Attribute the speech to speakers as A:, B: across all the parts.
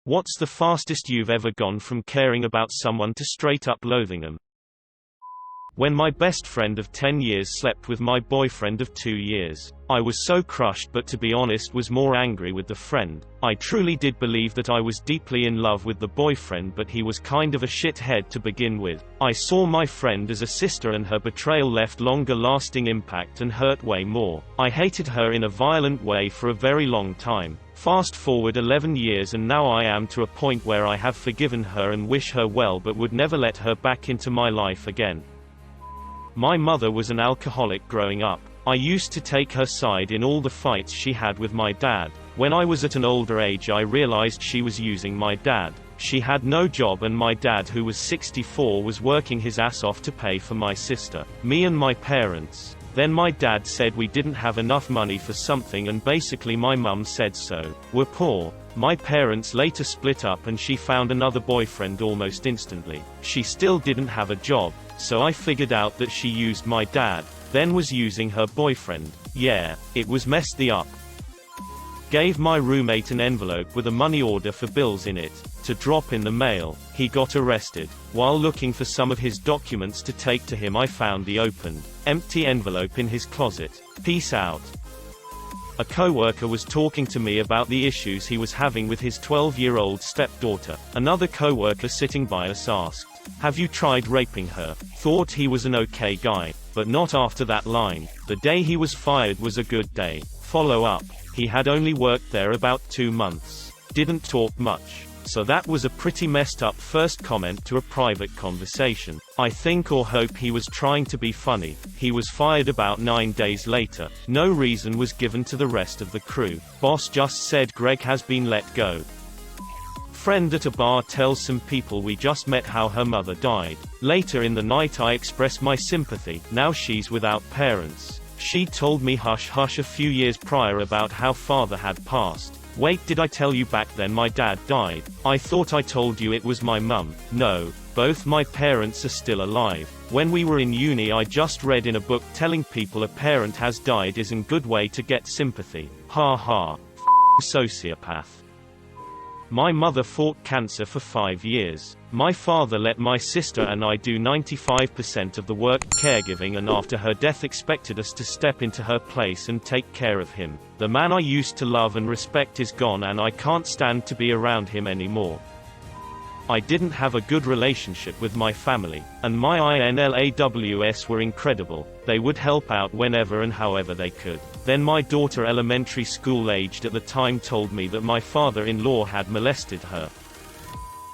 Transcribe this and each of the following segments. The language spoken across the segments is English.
A: What's the fastest you've ever gone from caring about someone to straight up loathing them? When my best friend of 10 years slept with my boyfriend of 2 years. I was so crushed, but to be honest was more angry with the friend. I truly did believe that I was deeply in love with the boyfriend, but he was kind of a shithead to begin with. I saw my friend as a sister, and her betrayal left longer lasting impact and hurt way more. I hated her in a violent way for a very long time. Fast forward 11 years and now I am to a point where I have forgiven her and wish her well, but would never let her back into my life again. My mother was an alcoholic growing up. I used to take her side in all the fights she had with my dad. When I was at an older age, I realized she was using my dad. She had no job, and my dad, who was 64, was working his ass off to pay for my sister, me and my parents. Then my dad said we didn't have enough money for something, and basically my mum said so. We're poor. My parents later split up and she found another boyfriend almost instantly. She still didn't have a job, so I figured out that she used my dad, then was using her boyfriend. Yeah, it was messed up. Gave my roommate an envelope with a money order for bills in it, to drop in the mail. He got arrested. While looking for some of his documents to take to him, I found the opened, empty envelope in his closet. Peace out. A coworker was talking to me about the issues he was having with his 12-year-old stepdaughter. Another coworker sitting by us asked, "Have you tried raping her?" Thought he was an okay guy, but not after that line. The day he was fired was a good day. Follow up. He had only worked there about 2 months. Didn't talk much. So that was a pretty messed up first comment to a private conversation. I think or hope he was trying to be funny. He was fired about 9 days later. No reason was given to the rest of the crew. Boss just said Greg has been let go. Friend at a bar tells some people we just met how her mother died. Later in the night I express my sympathy. Now she's without parents. She told me hush hush a few years prior about how father had passed. Wait, did I tell you back then my dad died? I thought I told you it was my mum. No, both my parents are still alive. When we were in uni I just read in a book telling people a parent has died is a good way to get sympathy. Ha ha. Sociopath. My mother fought cancer for 5 years. My father let my sister and I do 95% of the work, caregiving, and after her death expected us to step into her place and take care of him. The man I used to love and respect is gone, and I can't stand to be around him anymore. I didn't have a good relationship with my family, and my INLAWs were incredible. They would help out whenever and however they could. Then my daughter, elementary school aged at the time, told me that my father-in-law had molested her.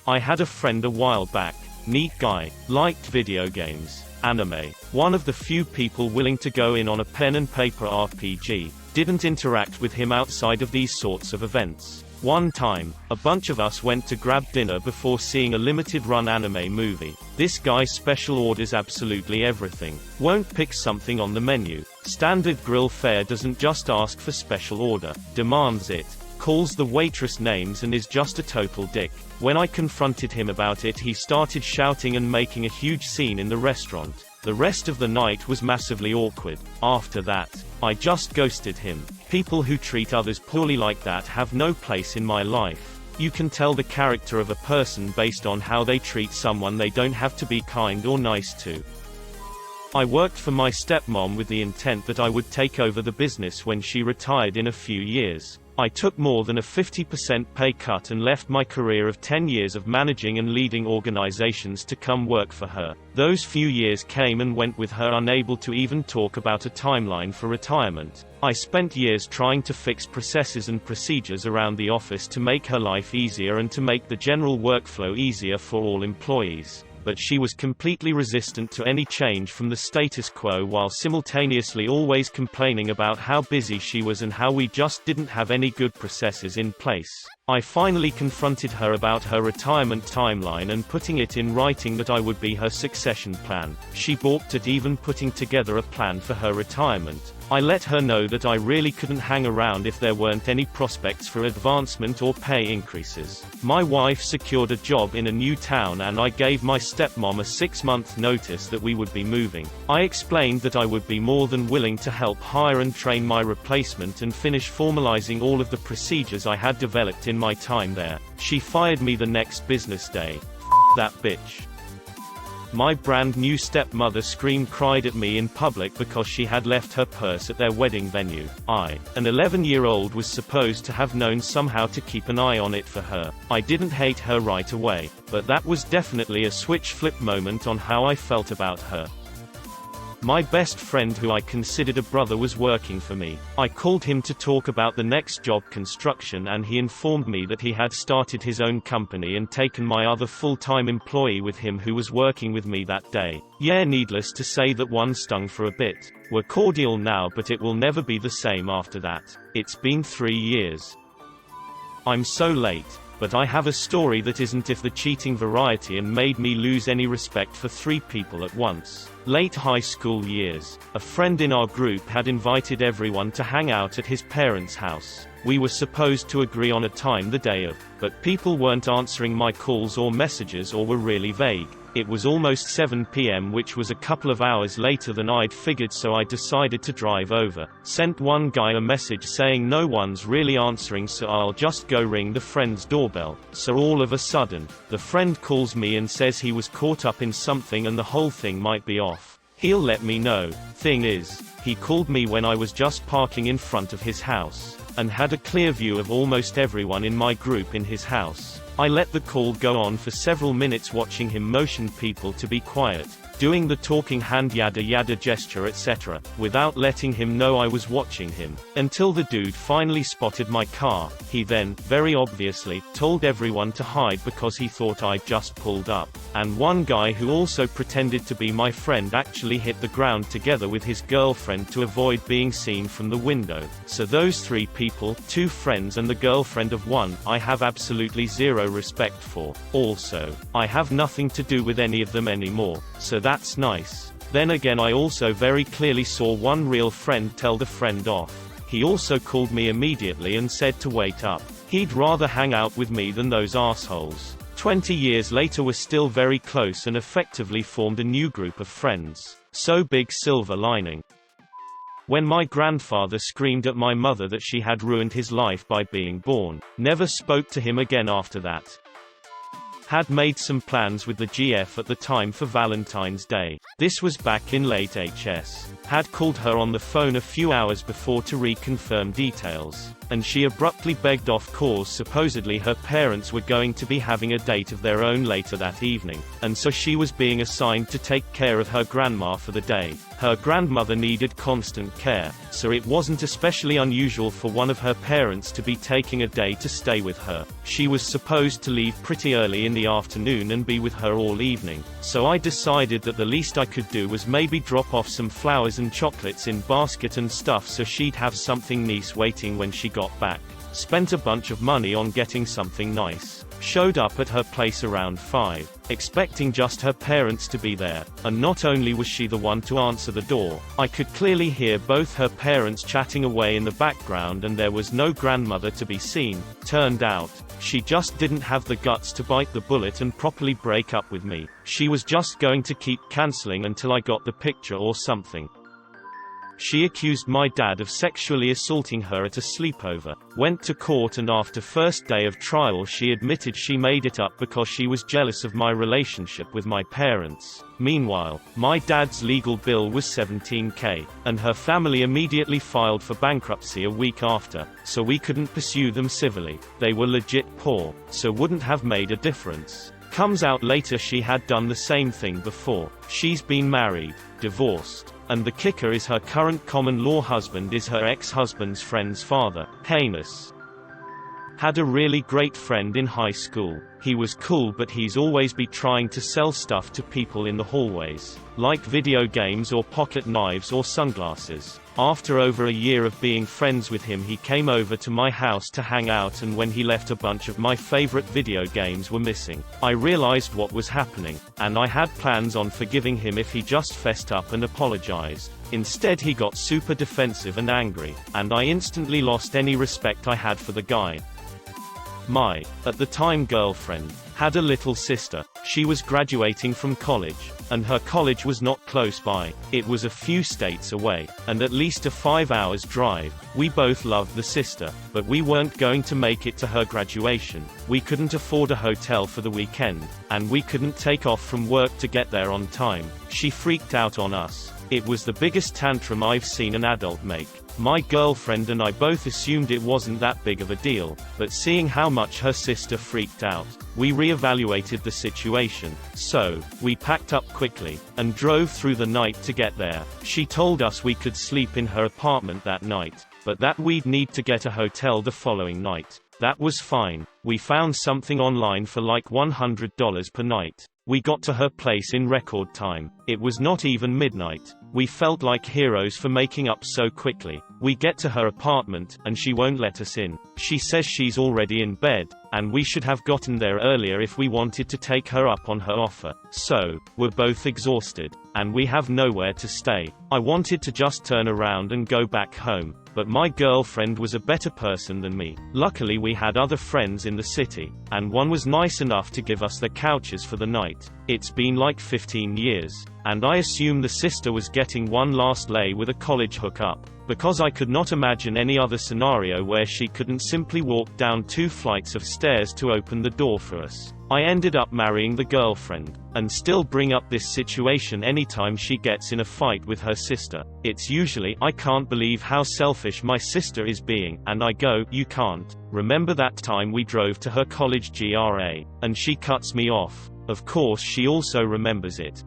A: I had a friend a while back, neat guy, liked video games, anime, one of the few people willing to go in on a pen and paper RPG, didn't interact with him outside of these sorts of events. One time, a bunch of us went to grab dinner before seeing a limited-run anime movie. This guy special orders absolutely everything. Won't pick something on the menu. Standard grill fare, doesn't just ask for special order. Demands it. Calls the waitress names and is just a total dick. When I confronted him about it, he started shouting and making a huge scene in the restaurant. The rest of the night was massively awkward. After that, I just ghosted him. People who treat others poorly like that have no place in my life. You can tell the character of a person based on how they treat someone. They don't have to be kind or nice to. I worked for my stepmom with the intent that I would take over the business when she retired in a few years. I took more than a 50% pay cut and left my career of 10 years of managing and leading organizations to come work for her. Those few years came and went with her unable to even talk about a timeline for retirement. I spent years trying to fix processes and procedures around the office to make her life easier and to make the general workflow easier for all employees. But she was completely resistant to any change from the status quo, while simultaneously always complaining about how busy she was and how we just didn't have any good processes in place. I finally confronted her about her retirement timeline and putting it in writing that I would be her succession plan. She balked at even putting together a plan for her retirement. I let her know that I really couldn't hang around if there weren't any prospects for advancement or pay increases. My wife secured a job in a new town and I gave my stepmom a 6-month notice that we would be moving. I explained that I would be more than willing to help hire and train my replacement and finish formalizing all of the procedures I had developed in in my time there. She fired me the next business day. That bitch. My brand new stepmother cried at me in public because she had left her purse at their wedding venue. I, an 11-year-old, was supposed to have known somehow to keep an eye on it for her. I didn't hate her right away, but that was definitely a switch flip moment on how I felt about her. My best friend, who I considered a brother, was working for me. I called him to talk about the next job, construction, and he informed me that he had started his own company and taken my other full-time employee with him who was working with me that day. Yeah, needless to say that one stung for a bit. We're cordial now, but it will never be the same after that. It's been 3 years. I'm so late. But I have a story that isn't if the cheating variety and made me lose any respect for 3 people at once. Late high school years. A friend in our group had invited everyone to hang out at his parents' house. We were supposed to agree on a time the day of, but people weren't answering my calls or messages or were really vague. It was almost 7 p.m., which was a couple of hours later than I'd figured, so I decided to drive over. Sent one guy a message saying no one's really answering, so I'll just go ring the friend's doorbell. So all of a sudden, the friend calls me and says he was caught up in something and the whole thing might be off. He'll let me know. Thing is, he called me when I was just parking in front of his house, and had a clear view of almost everyone in my group in his house. I let the call go on for several minutes, watching him motion people to be quiet, doing the talking hand yada yada gesture etc., without letting him know I was watching him, until the dude finally spotted my car. He then, very obviously, told everyone to hide because he thought I'd just pulled up. And one guy who also pretended to be my friend actually hit the ground together with his girlfriend to avoid being seen from the window. So those 3 people, 2 friends and the girlfriend of one, I have absolutely zero respect for. Also, I have nothing to do with any of them anymore, so that's nice. Then again, I also very clearly saw one real friend tell the friend off. He also called me immediately and said to wait up. He'd rather hang out with me than those assholes. 20 years later, we're still very close and effectively formed a new group of friends. So big silver lining. When my grandfather screamed at my mother that she had ruined his life by being born. Never spoke to him again after that. Had made some plans with the GF at the time for Valentine's Day. This was back in late HS. Had called her on the phone a few hours before to reconfirm details, and she abruptly begged off cause supposedly her parents were going to be having a date of their own later that evening, and so she was being assigned to take care of her grandma for the day. Her grandmother needed constant care, so it wasn't especially unusual for one of her parents to be taking a day to stay with her. She was supposed to leave pretty early in the afternoon and be with her all evening, so I decided that the least I could do was maybe drop off some flowers and chocolates in basket and stuff so she'd have something nice waiting when she got back. Spent a bunch of money on getting something nice. Showed up at her place around 5, expecting just her parents to be there, and not only was she the one to answer the door, I could clearly hear both her parents chatting away in the background and there was no grandmother to be seen. Turned out, she just didn't have the guts to bite the bullet and properly break up with me. She was just going to keep canceling until I got the picture or something. She accused my dad of sexually assaulting her at a sleepover. Went to court, and after first day of trial she admitted she made it up because she was jealous of my relationship with my parents. Meanwhile, my dad's legal bill was $17,000, and her family immediately filed for bankruptcy a week after, so we couldn't pursue them civilly. They were legit poor, so wouldn't have made a difference. Comes out later she had done the same thing before. She's been married, divorced, and the kicker is her current common-law husband is her ex-husband's friend's father. Heinous. Had a really great friend in high school. He was cool, but he's always be trying to sell stuff to people in the hallways, like video games or pocket knives or sunglasses. After over a year of being friends with him, he came over to my house to hang out, and when he left, a bunch of my favorite video games were missing. I realized what was happening, and I had plans on forgiving him if he just fessed up and apologized. Instead he got super defensive and angry, and I instantly lost any respect I had for the guy. My, at the time girlfriend, had a little sister. She was graduating from college, and her college was not close by. It was a few states away, and at least a 5 hours drive. We both loved the sister, but we weren't going to make it to her graduation. We couldn't afford a hotel for the weekend, and we couldn't take off from work to get there on time. She freaked out on us. It was the biggest tantrum I've seen an adult make. My girlfriend and I both assumed it wasn't that big of a deal, but seeing how much her sister freaked out, we reevaluated the situation. So, we packed up quickly, and drove through the night to get there. She told us we could sleep in her apartment that night, but that we'd need to get a hotel the following night. That was fine. We found something online for like $100 per night. We got to her place in record time. It was not even midnight. We felt like heroes for making up so quickly. We get to her apartment, and she won't let us in. She says she's already in bed, and we should have gotten there earlier if we wanted to take her up on her offer. So, we're both exhausted, and we have nowhere to stay. I wanted to just turn around and go back home, but my girlfriend was a better person than me. Luckily we had other friends in the city, and one was nice enough to give us the couches for the night. It's been like 15 years, and I assume the sister was getting one last lay with a college hookup, because I could not imagine any other scenario where she couldn't simply walk down 2 flights of stairs to open the door for us. I ended up marrying the girlfriend, and still bring up this situation anytime she gets in a fight with her sister. It's usually, "I can't believe how selfish my sister is being," and I go, "You can't. Remember that time we drove to her college GRA, and she cuts me off?" Of course she also remembers it.